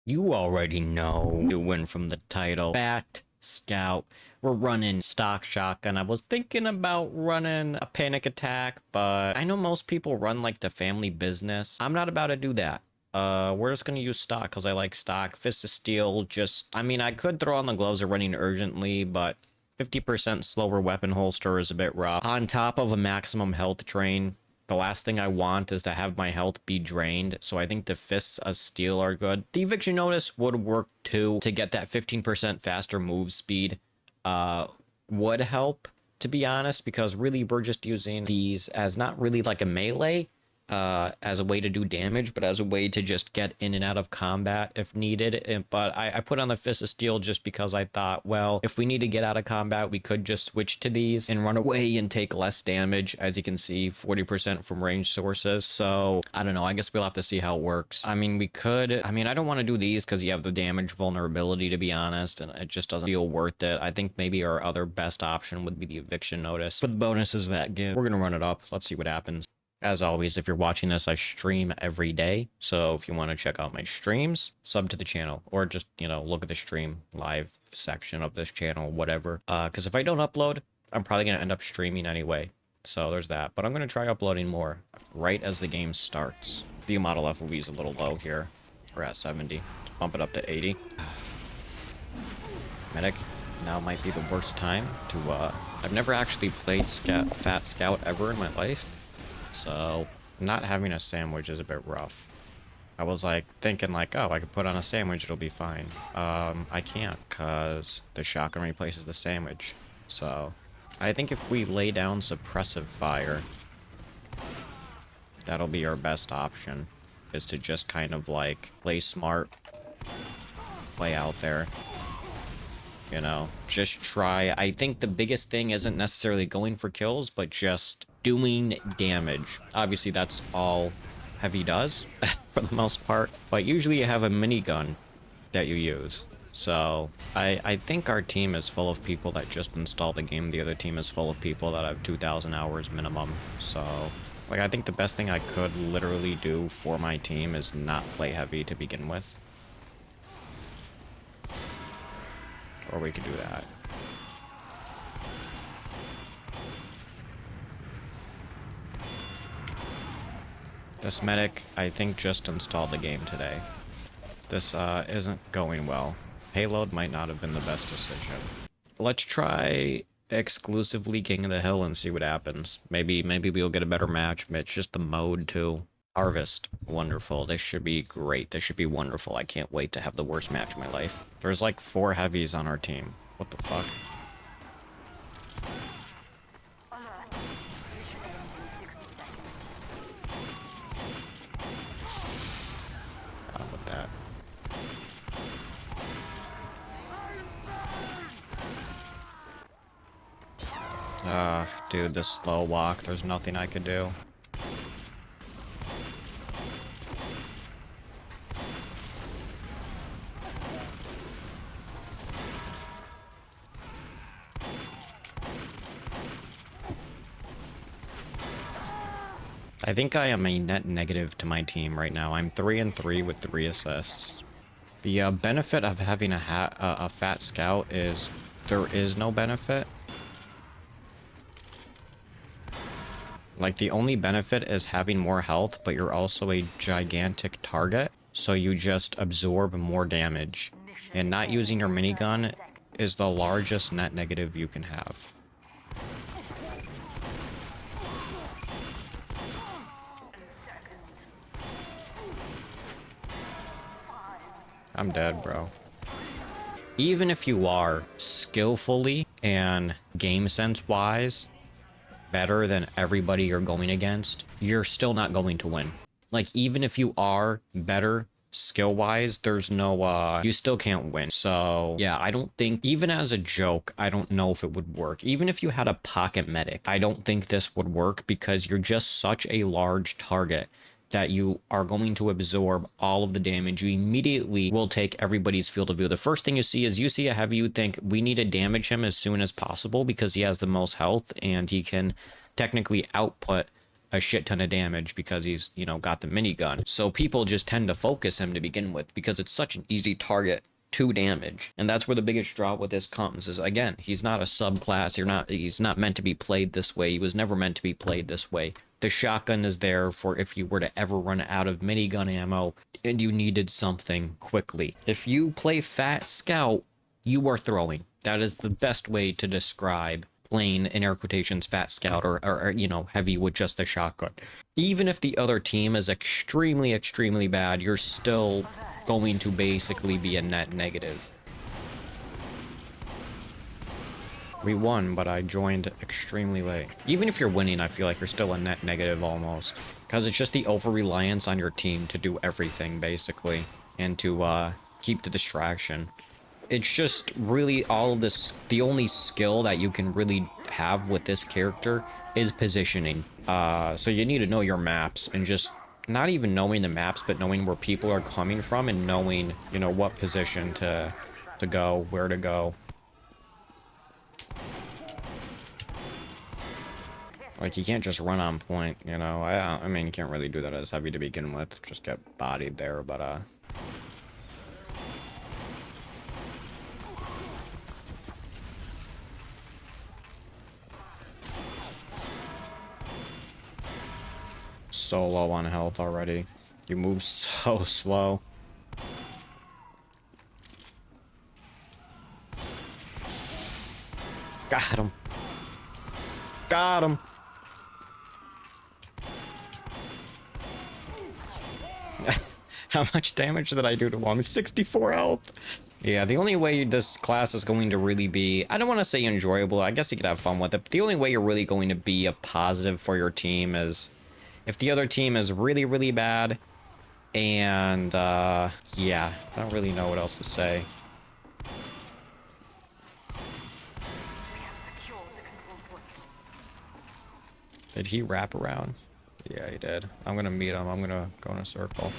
You already know you win from the title. Fat Scout. We're running stock shotgun. I was thinking about running a panic attack, but I know most people run like the family business. I'm not about to do that. We're just gonna use stock because I like stock. Fist of Steel, just, I mean, I could throw on the gloves of running urgently, but 50% slower weapon holster is a bit rough. On top of a maximum health drain, the last thing I want is to have my health be drained, so I think the Fists of Steel are good. The Eviction Notice would work too, to get that 15% faster move speed. Would help, to be honest, because really we're just using these as not really like a melee, as a way to do damage, but as a way to just get in and out of combat if needed. But I put on the Fist of Steel just because I thought, well, if we need to get out of combat, we could just switch to these and run away and take less damage. As you can see, 40% from range sources. So I don't know. I guess we'll have to see how it works. I mean, we could. I mean, I don't want to do these because you have the damage vulnerability, to be honest, and it just doesn't feel worth it. I think maybe our other best option would be the Eviction Notice. For the bonuses that give, we're gonna run it up. Let's see what happens. As always, if you're watching this, I stream every day. So if you want to check out my streams, sub to the channel or just, you know, look at the stream live section of this channel, whatever. Because if I don't upload, I'm probably going to end up streaming anyway. So there's that. But I'm going to try uploading more right as the game starts. View model FOV is a little low here. We're at 70. Let's bump it up to 80. Medic. Now might be the worst time to, I've never actually played Fat Scout ever in my life. So, not having a sandwich is a bit rough. I was like thinking like, oh, I could put on a sandwich, it'll be fine. I can't because the shotgun replaces the sandwich. So, I think if we lay down suppressive fire, that'll be our best option. Is to just kind of like play smart, play out there. You know, just try. I think the biggest thing isn't necessarily going for kills, but just doing damage. Obviously, that's all Heavy does, for the most part. But usually you have a minigun that you use. So, I think our team is full of people that just installed the game. The other team is full of people that have 2,000 hours minimum. So, like, I think the best thing I could literally do for my team is not play Heavy to begin with. Or we could do that. This medic, I think, just installed the game today. This isn't going well. Payload might not have been the best decision. Let's try exclusively King of the Hill and see what happens. Maybe we'll get a better match. It's just the mode too. Harvest, wonderful. This should be great. This should be wonderful. I can't wait to have the worst match of my life. There's like 4 heavies on our team. What the fuck? Out with that. Dude, this slow walk, there's nothing I could do. I think I am a net negative to my team right now. I'm 3-3 with 3 assists. The benefit of having a Fat Scout is there is no benefit. Like, the only benefit is having more health, but you're also a gigantic target, so you just absorb more damage. And not using your minigun is the largest net negative you can have. I'm dead, bro. Even if you are skillfully and game sense wise better than everybody you're going against, you're still not going to win. Like, even if you are better skill wise, there's no you still can't win. So yeah, I don't think, even as a joke, I don't know if it would work. Even if you had a pocket medic, I don't think this would work because you're just such a large target that you are going to absorb all of the damage. You immediately will take everybody's field of view. The first thing you see is, you see a heavy, you think we need to damage him as soon as possible because he has the most health and he can technically output a shit ton of damage because he's, you know, got the minigun. So people just tend to focus him to begin with because it's such an easy target to damage. And that's where the biggest draw with this comes is, again, he's not a subclass. He's not meant to be played this way. He was never meant to be played this way. The shotgun is there for if you were to ever run out of minigun ammo and you needed something quickly. If you play Fat Scout, you are throwing. That is the best way to describe playing, in air quotations, Fat Scout or you know, heavy with just a shotgun. Even if the other team is extremely, extremely bad, you're still going to basically be a net negative. We won, but I joined extremely late. Even if you're winning, I feel like you're still a net negative almost. Because it's just the over-reliance on your team to do everything, basically. And to keep the distraction. It's just really all of this, the only skill that you can really have with this character is positioning. So you need to know your maps and just not even knowing the maps, but knowing where people are coming from and knowing, you know, what position to go, where to go. Like, you can't just run on point, you know? I mean, you can't really do that as heavy to begin with. Just get bodied there, but, so low on health already. You move so slow. Got him. Got him. How much damage did I do to him? 64 health. Yeah, the only way this class is going to really be, I don't want to say enjoyable, I guess you could have fun with it, but the only way you're really going to be a positive for your team is if the other team is really, really bad. And, yeah, I don't really know what else to say. Did he wrap around? Yeah, he did. I'm gonna meet him. I'm gonna go in a circle.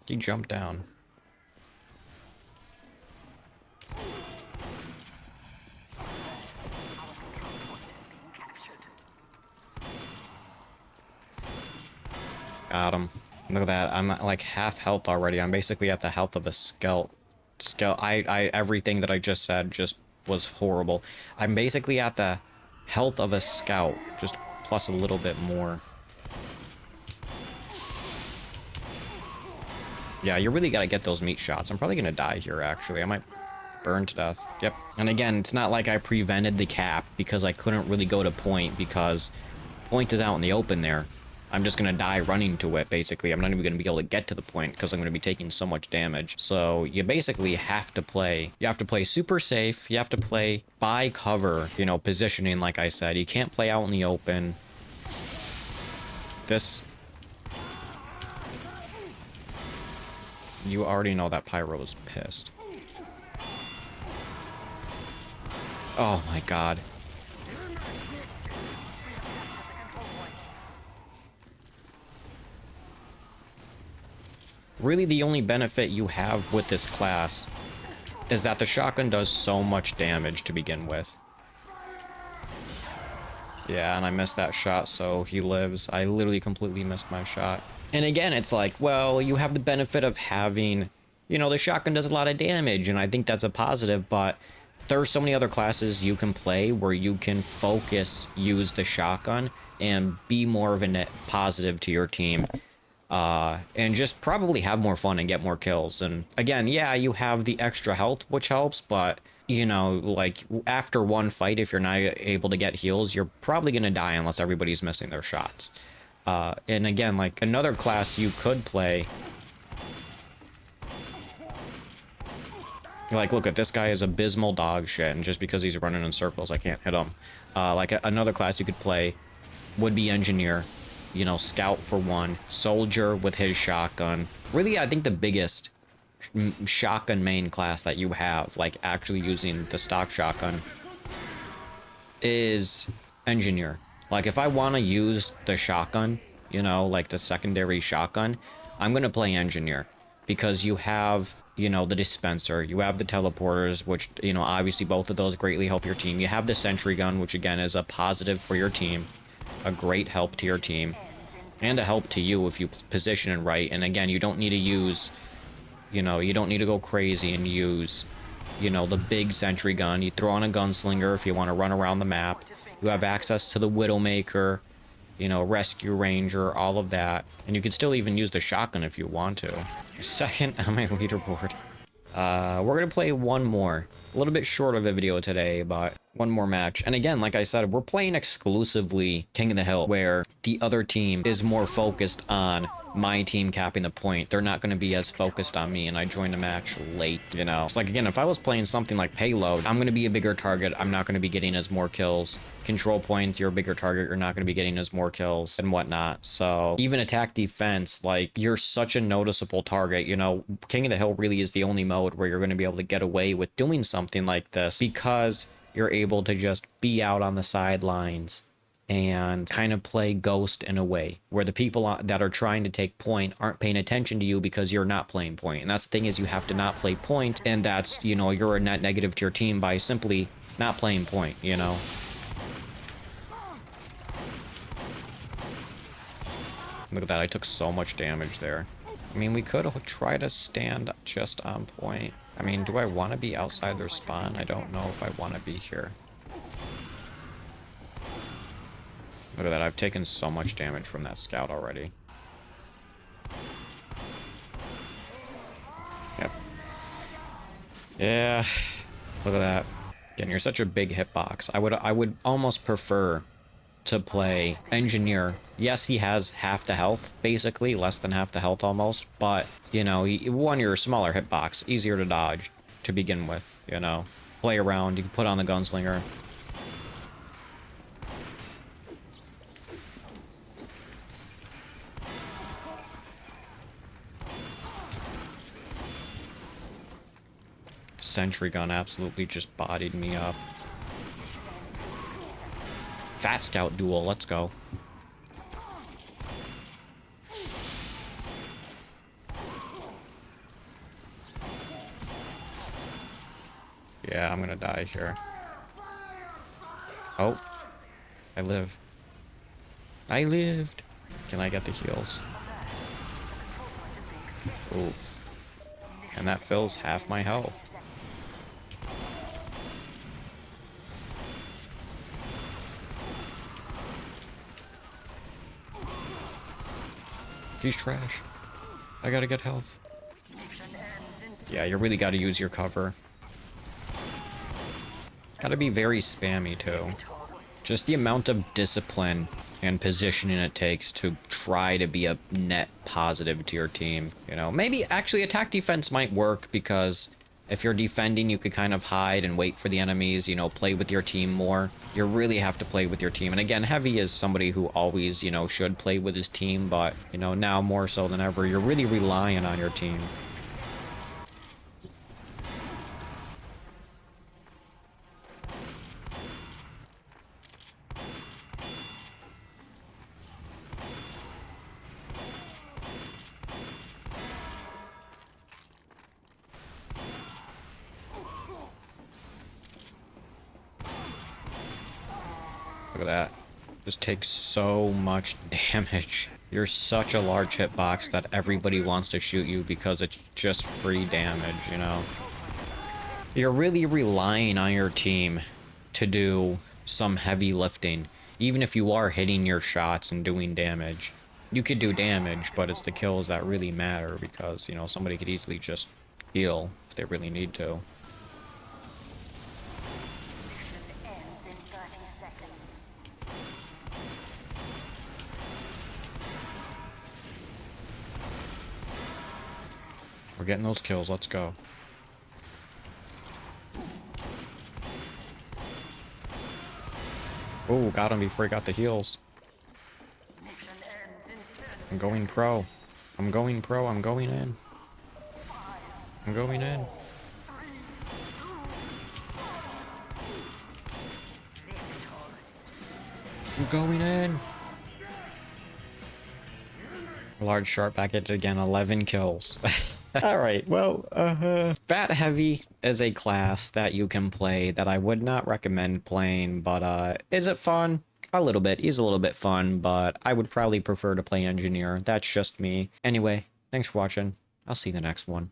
He jumped down. Got him. Look at that. I'm at like half health already. I'm basically at the health of a Scout. Everything that I just said just was horrible. I'm basically at the health of a Scout, just plus a little bit more. Yeah, you really gotta get those meat shots. I'm probably gonna die here, actually. I might burn to death. Yep. And again, it's not like I prevented the cap because I couldn't really go to point because point is out in the open there. I'm just gonna die running to it, basically. I'm not even gonna be able to get to the point because I'm gonna be taking so much damage. So you basically have to play. You have to play super safe. You have to play by cover, you know, positioning, like I said. You can't play out in the open. This... You already know that Pyro is pissed. Oh my god. Really, the only benefit you have with this class is that the shotgun does so much damage to begin with. Yeah, and I missed that shot, so he lives. I literally completely missed my shot. And again, it's like, well, you have the benefit of having, you know, the shotgun does a lot of damage, and I think that's a positive, but there are so many other classes you can play where you can use the shotgun, and be more of a net positive to your team. And just probably have more fun and get more kills. And again, yeah, you have the extra health, which helps, but, you know, like, after one fight, if you're not able to get heals, you're probably gonna die unless everybody's missing their shots. And again, like, another class you could play... Like, look at this guy is abysmal dog shit, and just because he's running in circles, I can't hit him. Like, another class you could play would be Engineer. You know, Scout for one, Soldier with his shotgun. Really, I think the biggest shotgun main class that you have, like actually using the stock shotgun, is Engineer. Like, if I want to use the shotgun, you know, like the secondary shotgun, I'm going to play Engineer. Because you have you know, the dispenser. You have the teleporters, which, you know, obviously both of those greatly help your team. You have the sentry gun, which again is a positive for your team. A great help to your team. And a help to you if you position it right. And again, you don't need to use, you know, you don't need to go crazy and use, you know, the big sentry gun. You throw on a gunslinger if you want to run around the map. You have access to the Widowmaker, you know, Rescue Ranger, all of that. And you can still even use the shotgun if you want to. Second on my leaderboard. We're gonna play one more. A little bit short of a video today, but one more match. And again, like I said, we're playing exclusively King of the Hill, where the other team is more focused on my team capping the point. They're not going to be as focused on me, and I joined the match late, you know. It's like, again, if I was playing something like Payload, I'm going to be a bigger target. I'm not going to be getting as more kills. Control points, you're a bigger target. You're not going to be getting as more kills and whatnot. So even attack defense, like, you're such a noticeable target. You know, King of the Hill really is the only mode where you're going to be able to get away with doing something like this because you're able to just be out on the sidelines and kind of play ghost in a way where the people that are trying to take point aren't paying attention to you because you're not playing point. And that's the thing, is you have to not play point, and that's, you know, you're a net negative to your team by simply not playing point, you know. Look at that, I took so much damage there. I mean, we could try to stand just on point. I mean, do I want to be outside their spawn? I don't know if I want to be here. Look at that, I've taken so much damage from that scout already. Yep. Yeah, look at that. Again, you're such a big hitbox. I would almost prefer to play Engineer. Yes, he has half the health, basically, less than half the health almost, but, you know, one, you're a smaller hitbox, easier to dodge to begin with, you know. Play around, you can put on the gunslinger. Sentry gun absolutely just bodied me up. Fat Scout duel, let's go. Yeah, I'm gonna die here. Oh, I live. I lived. Can I get the heals? Oof. And that fills half my health. He's trash. I gotta get health. Yeah, you really gotta use your cover. Gotta be very spammy, too. Just the amount of discipline and positioning it takes to try to be a net positive to your team. You know, maybe actually attack defense might work, because if you're defending, you could kind of hide and wait for the enemies, you know, play with your team more. You really have to play with your team. And again, Heavy is somebody who always, you know, should play with his team, but, you know, now more so than ever, you're really relying on your team. Look at that. Just takes so much damage. You're such a large hitbox that everybody wants to shoot you because it's just free damage, you know? You're really relying on your team to do some heavy lifting. Even if you are hitting your shots and doing damage. You could do damage, but it's the kills that really matter, because, you know, somebody could easily just heal if they really need to. We're getting those kills, let's go. Oh, got him before he got the heals. I'm going pro. I'm going pro, I'm going in. I'm going in. I'm going in. Large sharp back at it again, 11 kills. All right, well, Fat Heavy is a class that you can play that I would not recommend playing, but is it fun? A little bit. He's a little bit fun, but I would probably prefer to play Engineer. That's just me. Anyway, thanks for watching. I'll see you in the next one.